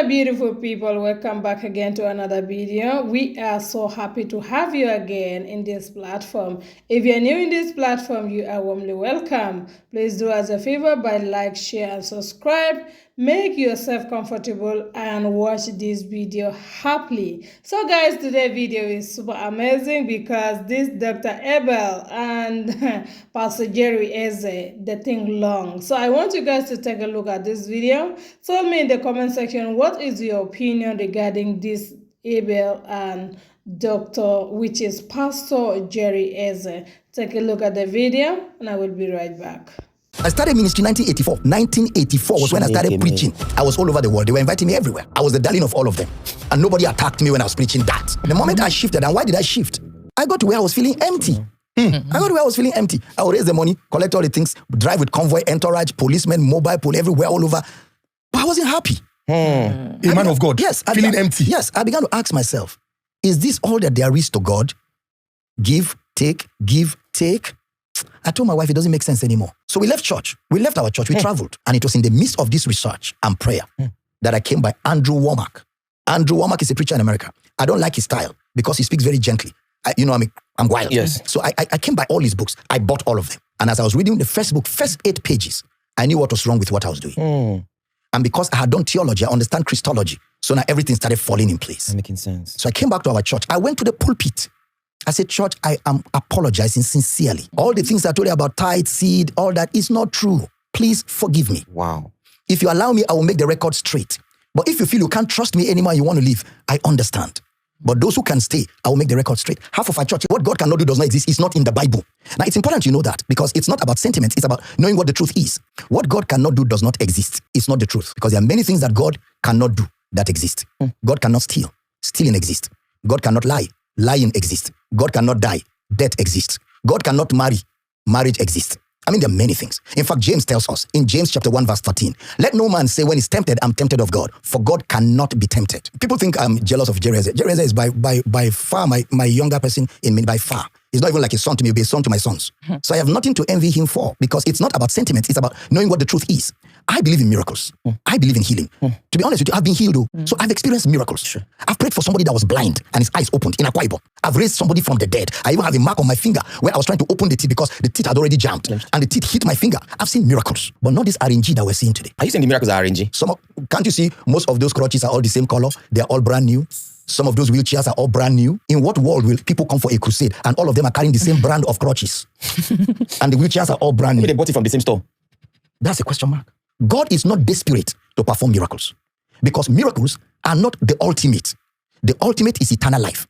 my beautiful people, welcome back again to another video. We are so happy to have you again in this platform. If you're new in this platform, you are warmly welcome. Please do us a favor by like, share, and subscribe. Make yourself comfortable and watch this video happily. So guys, today's video is super amazing because this Dr. Abel and Pastor Jerry Eze, the thing long. So I want you guys to take a look at this video. Tell me in the comment section, what is your opinion regarding this Abel and which is Pastor Jerry Eze. Take a look at the video and I will be right back. I started ministry 1984. 1984 was when I started preaching. I was all over the world. They were inviting me everywhere. I was the darling of all of them. And nobody attacked me when I was preaching that. The moment I shifted, and why did I shift? I got to where I was feeling empty. I got to where I was feeling empty. I would raise the money, collect all the things, drive with convoy, entourage, policemen, mobile, pull everywhere, all over. But I wasn't happy. A man of God, yes, feeling empty. Yes, I began to ask myself, is this all that there is to God? Give, take, give, take. I told my wife it doesn't make sense anymore. So we left church. We left our church. We traveled. And it was in the midst of this research and prayer that I came by Andrew Womack. Andrew Womack is a preacher in America. I don't like his style because he speaks very gently. I'm wild. Yes. So I came by all his books. I bought all of them. And as I was reading the first book, first 8 pages, I knew what was wrong with what I was doing. And because I had done theology, I understand Christology. So now everything started falling in place. That's making sense. So I came back to our church. I went to the pulpit. I said, church, I am apologizing sincerely. All the things I told you about tithe, seed, all that is not true. Please forgive me. Wow. If you allow me, I will make the record straight. But if you feel you can't trust me anymore, you want to leave, I understand. But those who can stay, I will make the record straight. Half of our church, what God cannot do does not exist. It's not in the Bible. Now, it's important you know that because it's not about sentiments. It's about knowing what the truth is. What God cannot do does not exist. It's not the truth because there are many things that God cannot do that exist. God cannot steal. Stealing exists. God cannot lie. Lying exists. God cannot die. Death exists. God cannot marry. Marriage exists. I mean, there are many things. In fact, James tells us in James chapter 1, verse 13, let no man say when he's tempted, I'm tempted of God, for God cannot be tempted. People think I'm jealous of Jerry. Jerry is by far my younger person in me, by far. He's not even like a son to me, he'll be a son to my sons. So I have nothing to envy him for because it's not about sentiments. It's about knowing what the truth is. I believe in miracles. I believe in healing. To be honest with you, I've been healed though. So I've experienced miracles. Sure. I've prayed for somebody that was blind and his eyes opened in Akwa Ibom. I've raised somebody from the dead. I even have a mark on my finger where I was trying to open the teeth because the teeth had already jammed and the teeth hit my finger. I've seen miracles, but not this RNG that we're seeing today. Are you saying the miracles are RNG? Can't you see most of those crutches are all the same color? They're all brand new. Some of those wheelchairs are all brand new. In what world will people come for a crusade and all of them are carrying the same brand of crutches? And the wheelchairs are all brand new. Maybe they bought it from the same store. That's a question mark. God is not desperate to perform miracles because miracles are not the ultimate. The ultimate is eternal life.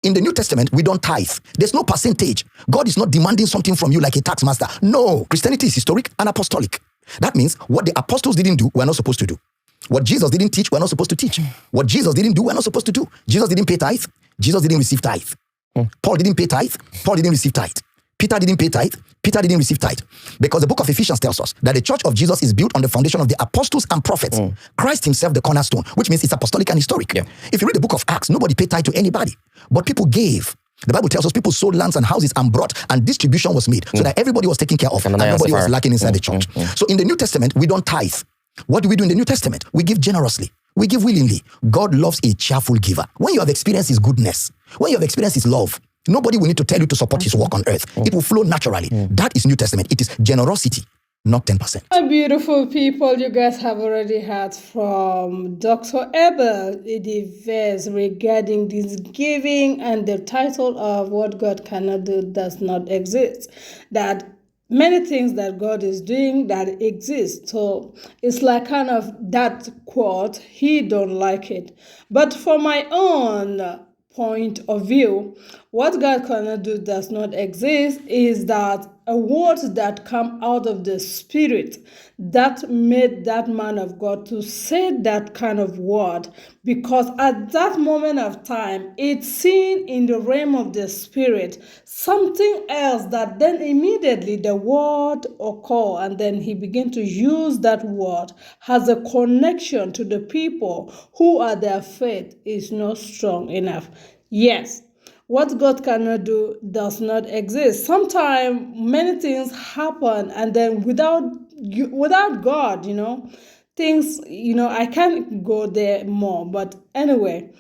In the New Testament, we don't tithe. There's no percentage. God is not demanding something from you like a tax master. No, Christianity is historic and apostolic. That means what the apostles didn't do, we're not supposed to do. What Jesus didn't teach, we're not supposed to teach. What Jesus didn't do, we're not supposed to do. Jesus didn't pay tithe. Jesus didn't receive tithe. Paul didn't pay tithe. Paul didn't receive tithe. Peter didn't pay tithe. Peter didn't receive tithe. Because the book of Ephesians tells us that the church of Jesus is built on the foundation of the apostles and prophets. Christ himself, the cornerstone, which means it's apostolic and historic. Yeah. If you read the book of Acts, nobody paid tithe to anybody. But people gave. The Bible tells us people sold lands and houses and brought, and distribution was made so that everybody was taken care of and nobody was lacking inside the church. So in the New Testament, we don't tithe. What do we do in the New Testament? We give generously. We give willingly. God loves a cheerful giver. When you have experienced his goodness, when you have experienced his love, nobody will need to tell you to support his work on earth. It will flow naturally. That is New Testament. It is generosity, not 10%. Beautiful people, you guys have already heard from Dr. Abel the verse regarding this giving and the title of what God cannot do does not exist. That many things that God is doing that exist. So it's like kind of that quote, he don't like it. But for my own point of view, what God cannot do does not exist is that a word that come out of the spirit that made that man of God to say that kind of word, because at that moment of time it's seen in the realm of the spirit something else that then immediately the word occur, and then he began to use that word has a connection to the people who are their faith is not strong enough. Yes, what God cannot do does not exist. Sometimes many things happen and then without God, things, I can't go there more. But anyway,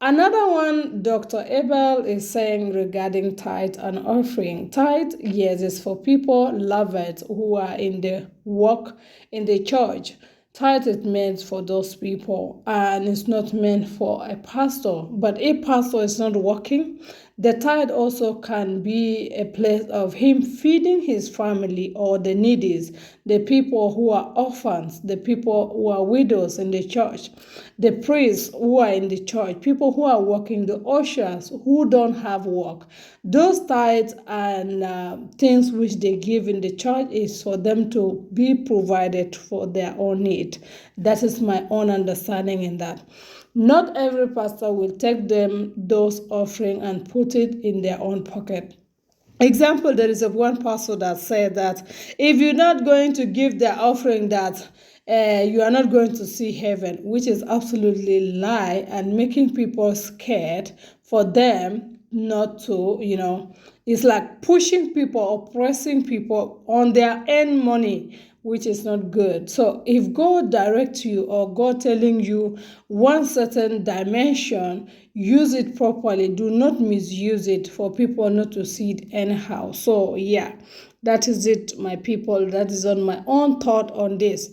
another one Dr. Abel is saying regarding tithe and offering. Tithe, yes, is for people, lovers who are in the work in the church. Tithe is meant for those people and it's not meant for a pastor. But if pastor is not working, the tithe also can be a place of him feeding his family or the needies, the people who are orphans, the people who are widows in the church, the priests who are in the church, people who are working, the ushers who don't have work. Those tithes and things which they give in the church is for them to be provided for their own need. That is my own understanding in that. Not every pastor will take them those offering and put it in their own pocket. Example, there is one pastor that said that if you're not going to give the offering, that you are not going to see heaven, which is absolutely lie and making people scared for them not to, it's like pushing people, oppressing people on their own money, which is not good. So if God directs you or God telling you one certain dimension, use it properly. Do not misuse it for people not to see it anyhow. So yeah, that is it, my people. That is on my own thought on this.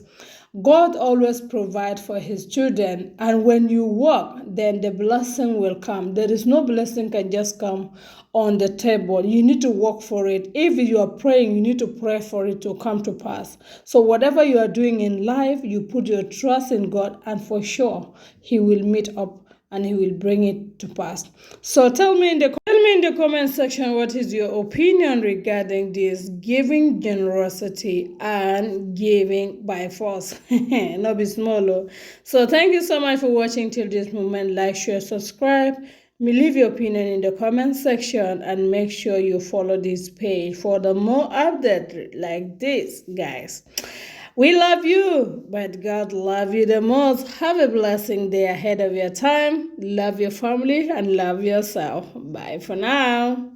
God always provides for his children, and when you work, then the blessing will come. There is no blessing can just come on the table. You need to work for it. If you are praying, you need to pray for it to come to pass. So whatever you are doing in life, you put your trust in God, and for sure, he will meet up and he will bring it to pass. So tell me in the comment section, what is your opinion regarding this giving generosity and giving by force? No be small. Oh. So thank you so much for watching till this moment. Like, share, subscribe. Leave your opinion in the comment section and make sure you follow this page for the more updates like this, guys. We love you, but God love you the most. Have a blessing day ahead of your time. Love your family and love yourself. Bye for now.